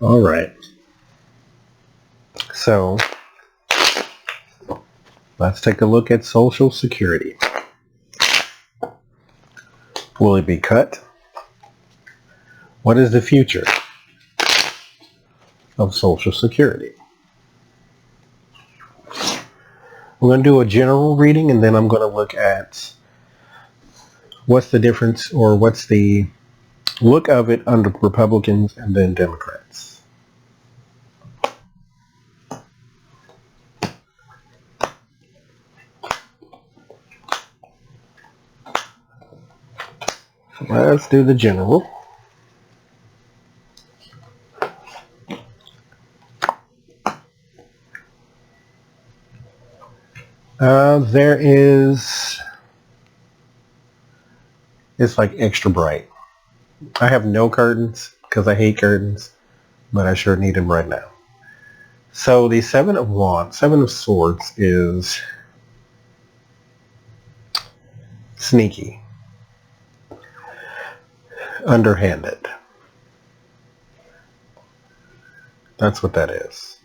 All right. So let's take a look at Social Security. Will it be cut? What is the future of Social Security? We're going to do a general reading, and then I'm going to look at what's the difference, or what's the look of it under Republicans and then Democrats. Let's do the general. There is, it's like extra bright. I have no curtains because I hate curtains, but I sure need them right now. So the Seven of Wands, Seven of Swords is sneaky, underhanded. That's what that is.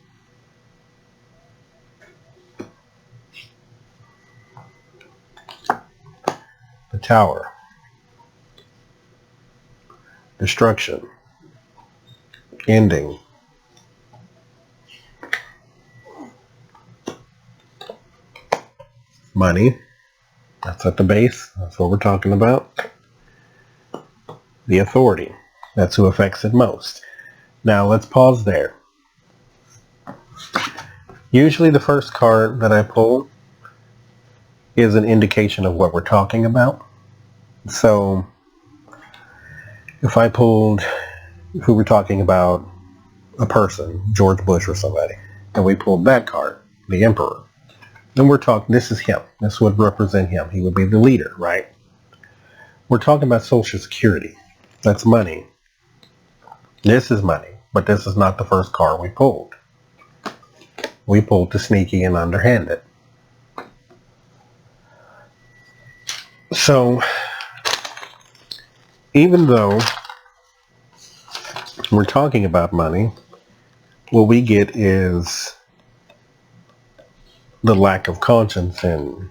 The Tower. Destruction. Ending. Money. That's at the base. That's what we're talking about. The Authority. That's who affects it most. Now let's pause there. Usually the first card that I pull is an indication of what we're talking about. So if I pulled, if we were talking about a person, George Bush or somebody, and we pulled that card, the Emperor, then we're talking, this is him. This would represent him. He would be the leader, right? We're talking about Social Security. That's money. This is money, but this is not the first card we pulled. We pulled the sneaky and underhanded. So, even though we're talking about money, what we get is the lack of conscience and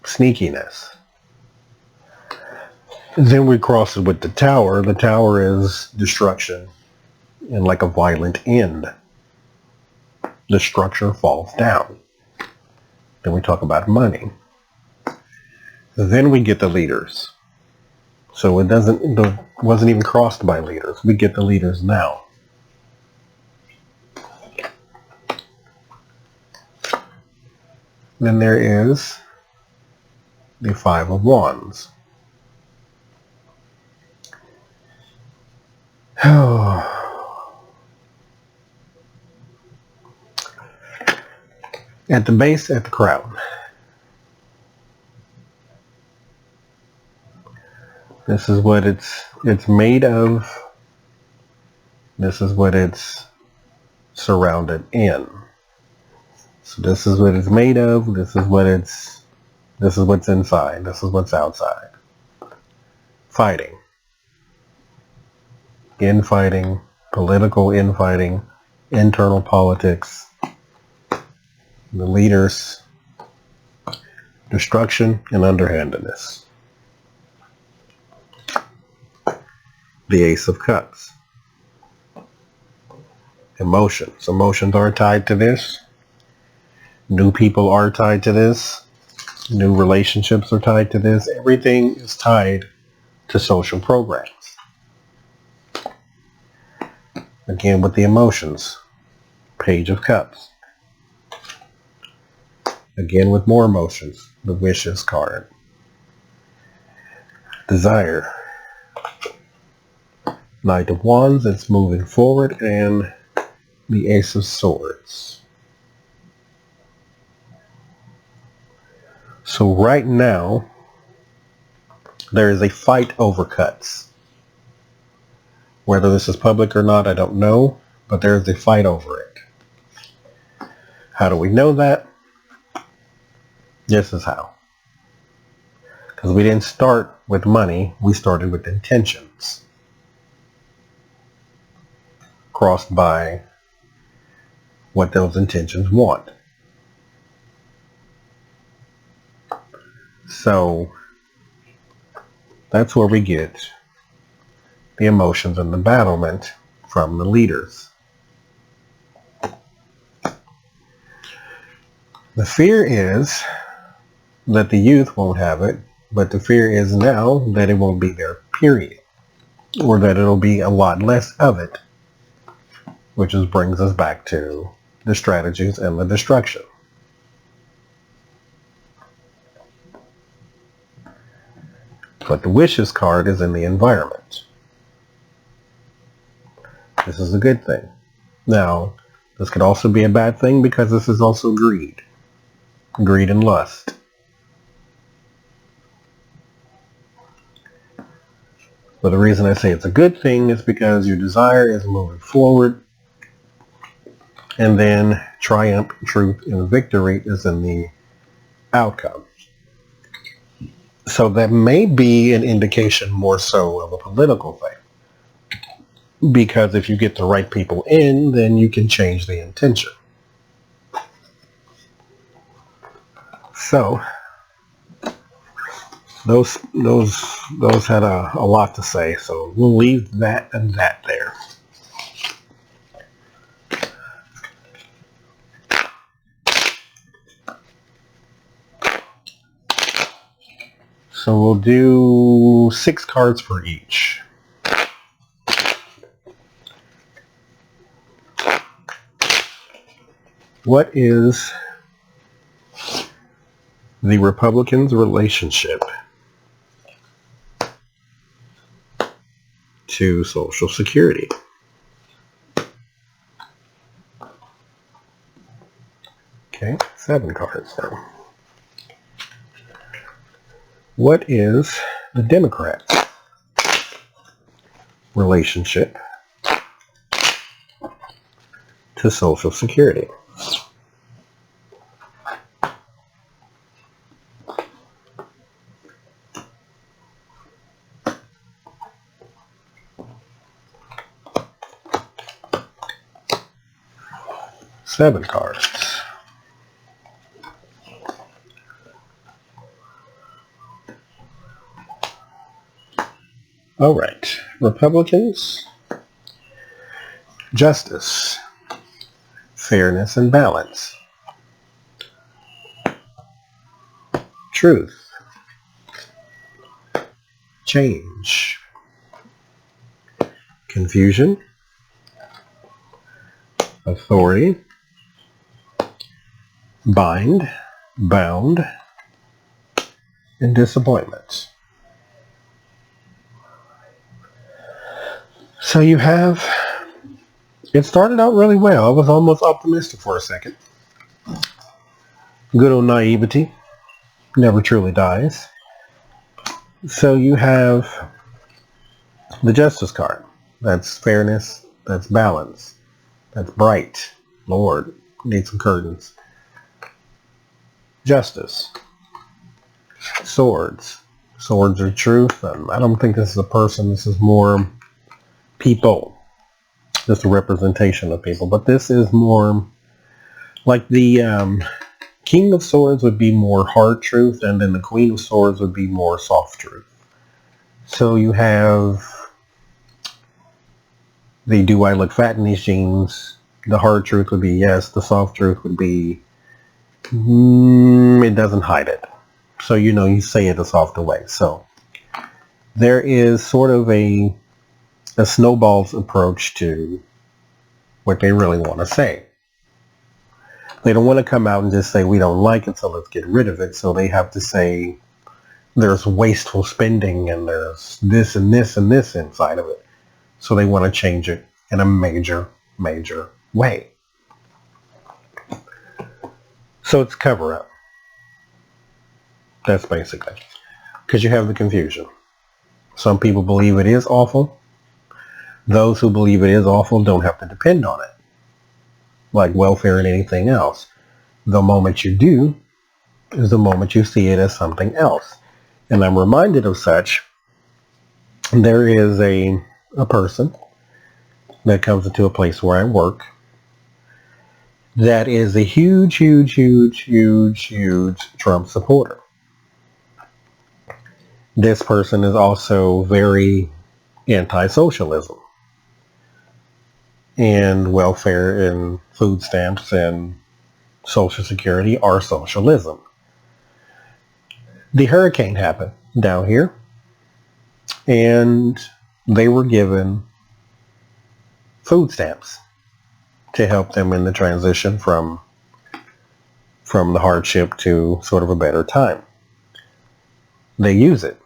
sneakiness. Then we cross it with the Tower. The Tower is destruction and like a violent end. The structure falls down. Then we talk about money. Then we get the leaders. So it wasn't even crossed by leaders. We get the leaders now. Then there is the Five of Wands. At the base, at the crown. This is what it's made of. This is what it's surrounded in. So this is what it's made of. This is what's inside. This is what's outside. Fighting. Infighting, political infighting, internal politics, the leaders, destruction, and underhandedness. The Ace of Cups. Emotions. Emotions are tied to this. New people are tied to this. New relationships are tied to this. Everything is tied to social programs. Again with the emotions. Page of Cups. Again with more emotions. The Wishes card. Desire. Knight of Wands, it's moving forward, and the Ace of Swords. So right now, there is a fight over cuts. Whether this is public or not, I don't know, but there is a fight over it. How do we know that? This is how. Because we didn't start with money, we started with intentions. crossed by what those intentions want. So that's where we get the emotions and the battlement from the leaders. The fear is that the youth won't have it, but the fear is now that it won't be there, period. Or that it'll be a lot less of it, which brings us back to the strategies and the destruction. But the wishes card is in the environment. This is a good thing. Now, this could also be a bad thing because this is also greed. Greed and lust. But the reason I say it's a good thing is because your desire is moving forward, and then triumph, truth, and victory is in the outcome. So that may be an indication more so of a political thing. Because if you get the right people in, then you can change the intention. So those had a lot to say, so we'll leave that and that there. So we'll do 6 cards for each. What is the Republicans' relationship to Social Security? Okay, 7 cards now. What is the Democrats' relationship to Social Security? Seven cards. All right, Republicans, justice, fairness and balance, truth, change, confusion, authority, bind, bound, and disappointment. So you have, it started out really well. I was almost optimistic for a second. Good old naivety never truly dies. So you have the justice card. That's fairness, that's balance, that's bright. Lord, need some curtains. Justice. Swords. Swords are truth. I don't think this is a person. This is more people. Just a representation of people. But this is more like the King of Swords would be more hard truth, and then the Queen of Swords would be more soft truth. So you have the do I look fat in these jeans? The hard truth would be yes. The soft truth would be it doesn't hide it. So you say it a softer way. So there is sort of a snowball's approach to what they really want to say. They don't want to come out and just say we don't like it, so let's get rid of it. So they have to say there's wasteful spending and there's this and this and this inside of it. So they want to change it in a major, major way. So it's cover up. That's basically. Because you have the confusion. Some people believe it is awful. Those who believe it is awful don't have to depend on it. Like welfare and anything else. The moment you do is the moment you see it as something else. And I'm reminded of such. There is a person that comes into a place where I work that is a huge Trump supporter. This person is also very anti-socialism and welfare and food stamps and Social Security are socialism. The hurricane happened down here and they were given food stamps to help them in the transition from the hardship to sort of a better time. They use it.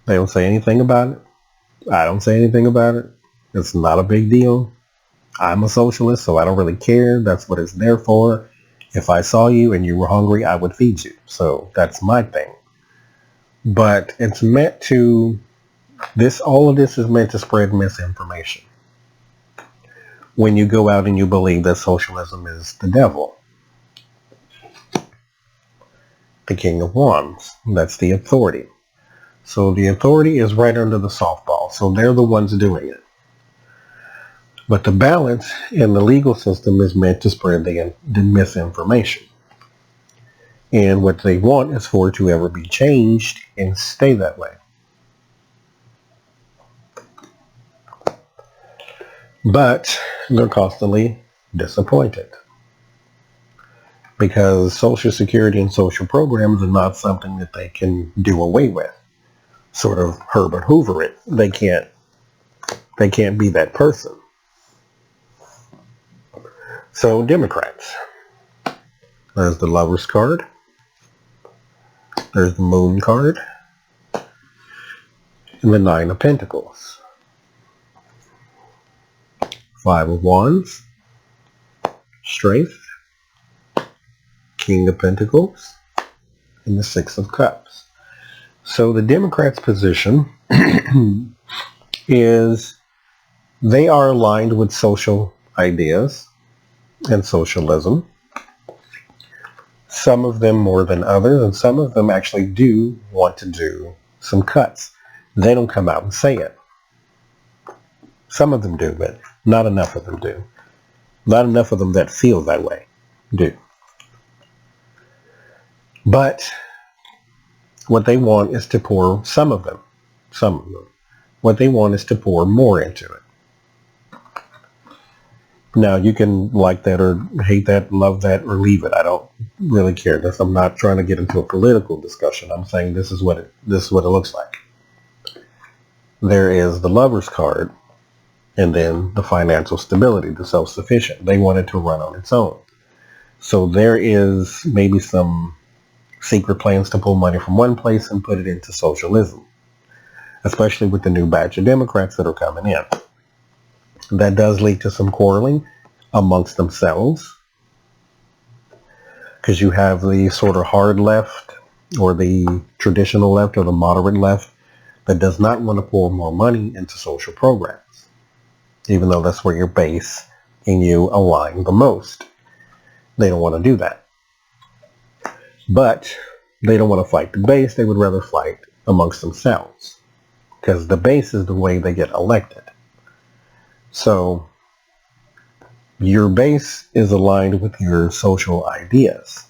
They don't say anything about it. I don't say anything about it. It's not a big deal. I'm a socialist, so I don't really care. That's what it's there for. If I saw you and you were hungry, I would feed you. So that's my thing. But it's meant to, all of this is meant to spread misinformation. When you go out and you believe that socialism is the devil. The King of Wands. That's the authority. So the authority is right under the softball. So they're the ones doing it. But the balance in the legal system is meant to spread the misinformation. And what they want is for it to ever be changed and stay that way. But they're constantly disappointed. Because Social Security and social programs are not something that they can do away with. Sort of Herbert Hoover it. They can't be that person. So Democrats. There's the Lover's card. There's the Moon card. And the Nine of Pentacles. Five of Wands. Strength. King of Pentacles. And the Six of Cups. So the Democrats' position is they are aligned with social ideas and socialism. Some of them more than others, and some of them actually do want to do some cuts. They don't come out and say it. Some of them do, but not enough of them do. Not enough of them that feel that way do. But what they want is to pour some of them. What they want is to pour more into it. Now, you can like that or hate that, love that, or leave it. I don't really care. I'm not trying to get into a political discussion. I'm saying this is what it looks like. There is the Lover's card, and then the financial stability, the self-sufficient. They want it to run on its own. So there is maybe some secret plans to pull money from one place and put it into socialism, especially with the new batch of Democrats that are coming in. That does lead to some quarreling amongst themselves, because you have the sort of hard left or the traditional left or the moderate left that does not want to pour more money into social programs, even though that's where your base and you align the most. They don't want to do that. But they don't want to fight the base. They would rather fight amongst themselves, because the base is the way they get elected. So your base is aligned with your social ideas.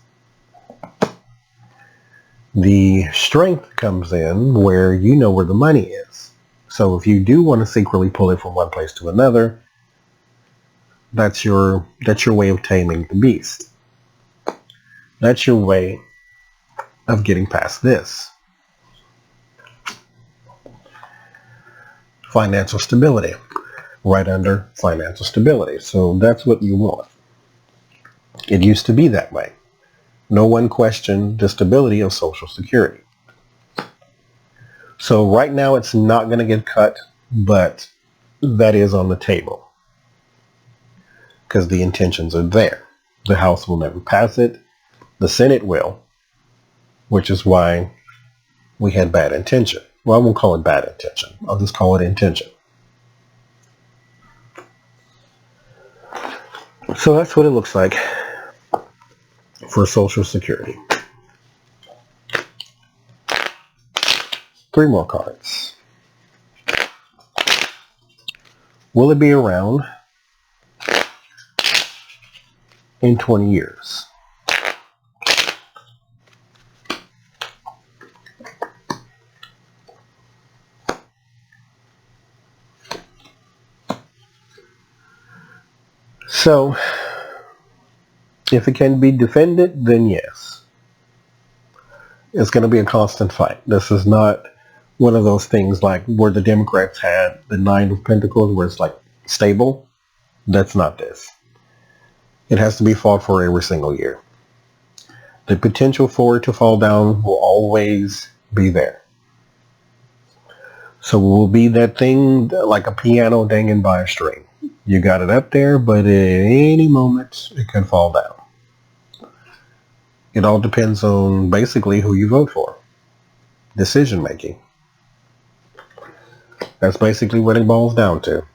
The strength comes in where you know where the money is. So if you do want to secretly pull it from one place to another, that's your way of taming the beast. That's your way of getting past this. Financial stability. Right under financial stability. So that's what you want. It used to be that way. No one questioned the stability of Social Security. So right now it's not going to get cut, but that is on the table, because the intentions are there. The House will never pass it. The Senate will, which is why we had bad intention. Well, I won't call it bad intention. I'll just call it intention. So that's what it looks like for Social Security. 3 more cards. Will it be around in 20 years? So, if it can be defended, then yes. It's going to be a constant fight. This is not one of those things like where the Democrats had the Nine of Pentacles where it's like stable. That's not this. It has to be fought for every single year. The potential for it to fall down will always be there. So it will be that thing like a piano dangling by a string. You got it up there, but at any moment it can fall down. It all depends on basically who you vote for. Decision making. That's basically what it boils down to.